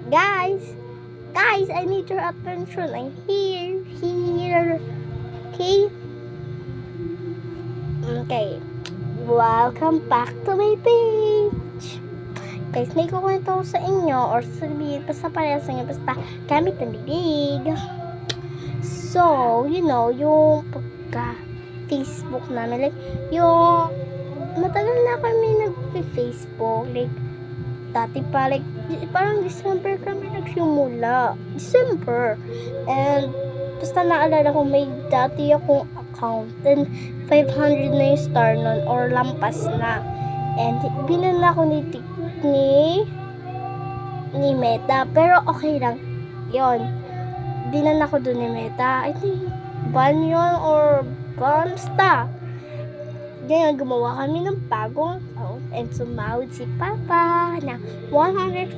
Guys, guys, I need your attention. I'm here. Okay? Okay. Welcome back to my page. Guys, may kukwento ko sa inyo or sabihin, basta parehas inyo, basta gamit ng bibig. So, yung pagka-Facebook namin, like, yung matagal na kami nag-Facebook, like, dati pa, like, parang December kami nagsimula. December. And, basta naalala ko, may dati akong account. And, 500 na yung star nun, or lampas na. And, binala ko ni Meta. Pero, okay lang. Yon, binala ko dun ni Meta. I think, ban yun, or basta. Ngayon, gumawa kami ng bagong account and sumahod si Papa na 149.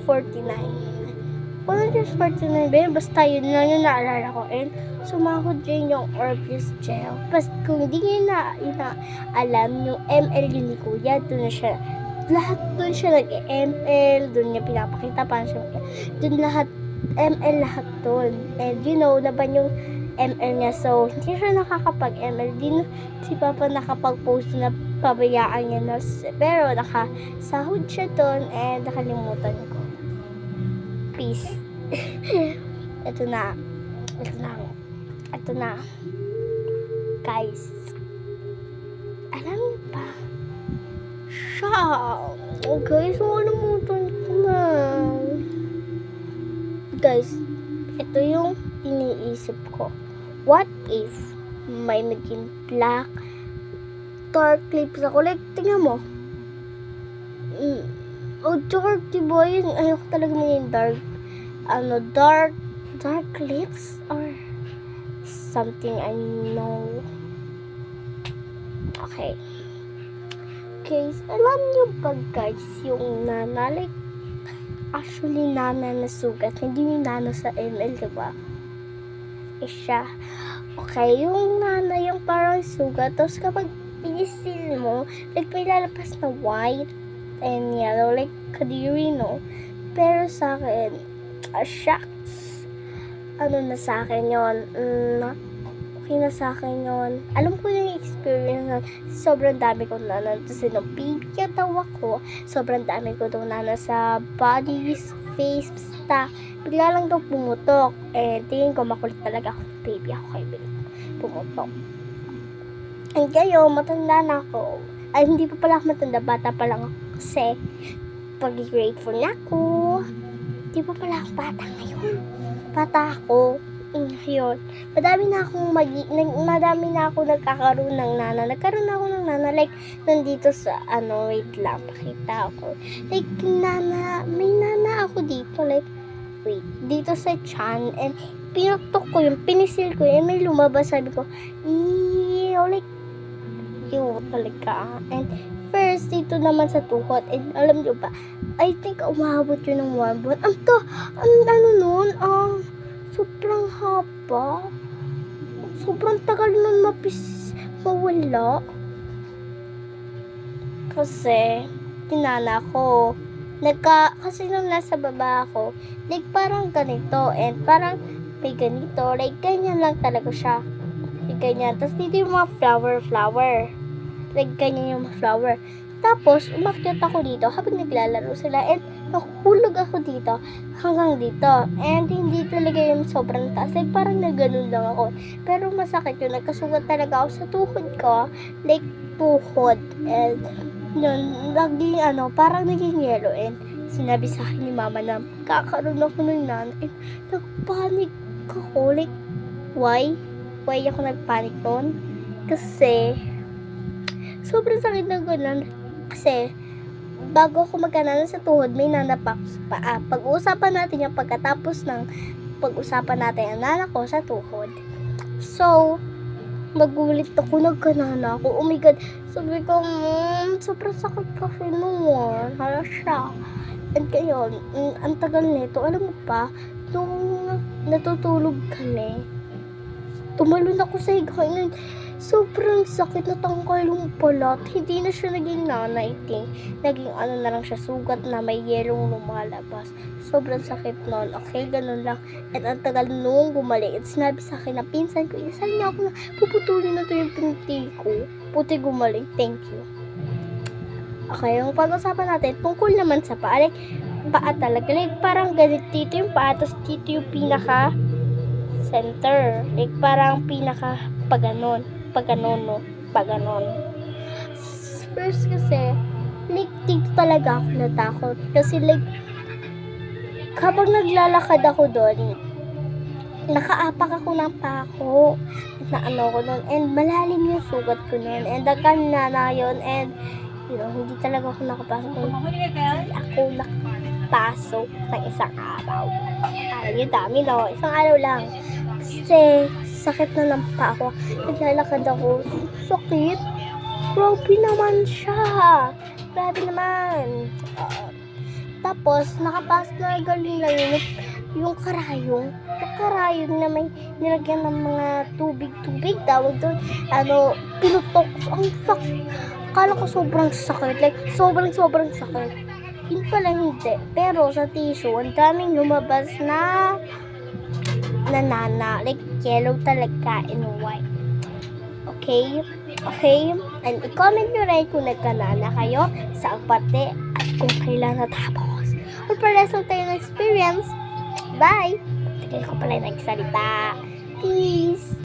149 ba yun? Basta yun lang yung naalala ko. And sumahod din yung Orbeez Gel. Basta kung hindi nyo na alam, yung ML yun ni Kuya, doon na siya. Lahat doon siya nag-ML, doon niya pinapakita pa siya. Doon lahat, ML lahat doon. And naban yung ML niya. So, hindi siya nakakapag-ML. Din si Papa nakapag-post na pabayaan niya na. Pero, nakasahod siya doon and nakalimutan ko. Peace. Ito na. Guys. Alam niyo ba? Siya. Oh, guys, nakalimutan ko na. Guys, ito yung iniisip ko. What if may naging black dark lips ako? Like, tingnan mo. Dark, diba? Yun, ayoko talaga maging dark. Dark lips? Or something I know. Okay. Guys, alam niyo ba guys, yung nana, like, actually nana na sugat. Hindi yung nana sa ML, diba? Siya. Okay, yung nana yung parang sugat. Tapos kapag pinisil mo, like may lalabas na white and yellow, like kadiri, no? Pero sa akin, shucks. Ano na sa akin yun? Okay na sa akin yun. Alam ko yung experience na sobrang dami kong nana. Kasi nung baby daw ako, sobrang dami ko daw nana sa bodies, face, basta. Bigla lang daw pumutok. Tingin ko makulit talaga ako. Baby ako kay pumutok. And kayo, matanda na ako. Ay, hindi pa pala ako matanda. Bata pa lang ako. Kasi, pag-grade 4 na ako. Hindi pa pala ako bata ngayon. Bata ako. Yun. Madami na ako nagkakaroon ng nana. Nagkaroon ako ng nana. Like, nandito sa, wait lang. Pakita ako. Like, may nana ako dito. Like, wait, dito sa chan, and pinutok ko yung pinisil ko, and may lumabas, sabi ko, like, talaga. And first, dito naman sa tuhod, and alam nyo ba, I think umabot yun ng 1 buwan. Sobrang haba. Sobrang tagal nun mawala. Kasi, tinana ko. Kasi nung nasa baba ako, like parang ganito, and parang may ganito, like ganyan lang talaga siya. Like ganyan. Tapos dito yung mga flower. Like ganyan yung flower. Tapos, umakyat ako dito habang naglalaro sila, and nahulog ako dito hanggang dito. And hindi talaga yung sobrang taas. Like parang naganon lang ako. Pero masakit yun. Nagkasugat talaga ako sa tuhod ko. Like tuhod. And yun, parang naging yellow. And sinabi sa akin ni mama na kakaroon ako ng nana. And nagpanik ako. Like, why? Why ako nagpanik noon? Kasi sobrang sakit na gano'n. Kasi bago ako magkanana sa tuhod, may nana pa sa paa. Pag-uusapan natin yung pagkatapos ng pag-usapan natin ang nana ko sa tuhod. So, magulit ako, nagkanana ako. Oh my God, sabi ko, sobrang sakit kasi noon. Hala siya. And kayo, ang tagal nito, alam mo pa, nung natutulog kami, tumalon ako sa higaan. sobrang sakit, natanggal yung balat. Hindi na siya naging nanaiting. Naging ano na lang siya, sugat na may yelong lumalabas. Sobrang sakit nun. Okay, ganun lang. At ang tagal nung gumaling. At sinabi sa akin na pinsan ko, inasal niya ako na puputulin na to yung pinti ko. Puti gumaling. Thank you. Okay, yung pag-usapan natin, tungkol naman sa paa. Like, paa talaga. Like, parang ganit dito yung paa, tapos dito yung pinaka center. Like, parang pinaka paganon. Paganon, no? Paganon. First kasi, like, dito talaga ako natakot. Kasi, like, kapag naglalakad ako doon, nakaapak ako ng pako. Na ano ko doon. And malalim yung sugat ko noon. And kanina na yun. And, hindi talaga ako nakapasok. Hindi ako nakapasok ng isang araw. Yung dami, no? Isang araw lang. Kasi, sakit na ng paa ko. Naglalakad ako. Sakit. Grabe naman siya. Grabe naman. Tapos, nakapasok na galing lang yung karayong. Yung karayong na may nilagyan ng mga tubig-tubig. Tawag doon. Pinutok. Ang sakit. Akala ko sobrang sakit. Like, sobrang sakit. Yun pala hindi. Pero sa tissue, ang daming lumabas na nanana. Like, yellow talaga and white. Okay? Okay? And i-comment nyo rin kung nagkanana kayo sa parte at kung kailan natapos. Or para sa tayo ng experience. Bye! Tigil ko pala nagsalita. Peace!